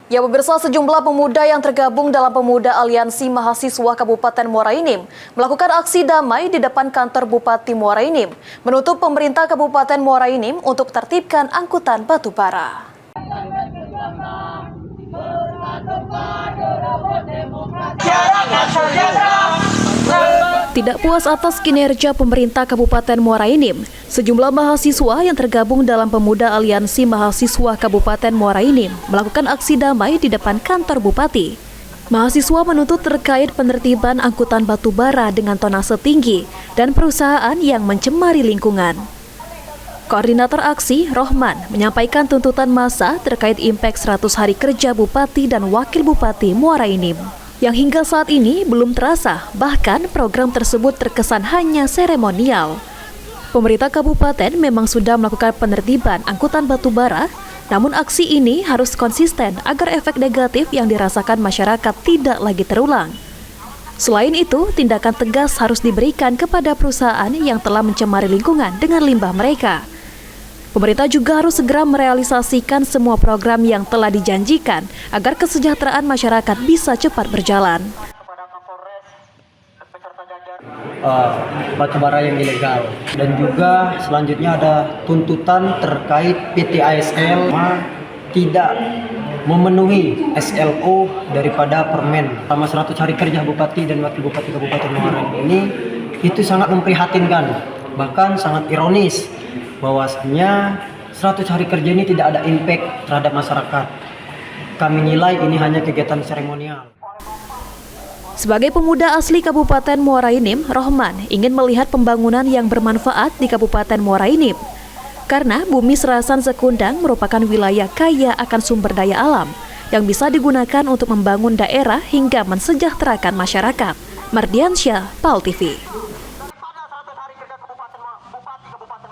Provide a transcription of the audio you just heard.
Ya pemirsa, sejumlah pemuda yang tergabung dalam Pemuda Aliansi Mahasiswa Kabupaten Muara Enim melakukan aksi damai di depan kantor Bupati Muara Enim, menuntut pemerintah Kabupaten Muara Enim untuk tertibkan angkutan batubara. Tidak puas atas kinerja pemerintah Kabupaten Muara Enim, sejumlah mahasiswa yang tergabung dalam Pemuda Aliansi Mahasiswa Kabupaten Muara Enim melakukan aksi damai di depan kantor Bupati. Mahasiswa menuntut terkait penertiban angkutan batubara dengan tonase tinggi dan perusahaan yang mencemari lingkungan. Koordinator aksi, Rohman, menyampaikan tuntutan massa terkait impact 100 hari kerja Bupati dan Wakil Bupati Muara Enim, yang hingga saat ini belum terasa, bahkan program tersebut terkesan hanya seremonial. Pemerintah kabupaten memang sudah melakukan penertiban angkutan batubara, namun aksi ini harus konsisten agar efek negatif yang dirasakan masyarakat tidak lagi terulang. Selain itu, tindakan tegas harus diberikan kepada perusahaan yang telah mencemari lingkungan dengan limbah mereka. Pemerintah juga harus segera merealisasikan semua program yang telah dijanjikan agar kesejahteraan masyarakat bisa cepat berjalan. Batubara yang ilegal, dan juga selanjutnya ada tuntutan terkait PT ASL tidak memenuhi SLO daripada permen selama 100 hari kerja Bupati dan Wakil Bupati Kabupaten Muara ini. Itu sangat memprihatinkan, bahkan sangat ironis bahwasanya 100 hari kerja ini tidak ada impact terhadap masyarakat. Kami nilai ini hanya kegiatan seremonial. Sebagai pemuda asli Kabupaten Muara Enim, Rohman ingin melihat pembangunan yang bermanfaat di Kabupaten Muara Enim. Karena bumi Serasan Sekundang merupakan wilayah kaya akan sumber daya alam yang bisa digunakan untuk membangun daerah hingga mensejahterakan masyarakat. Mardiansyah, PAL TV.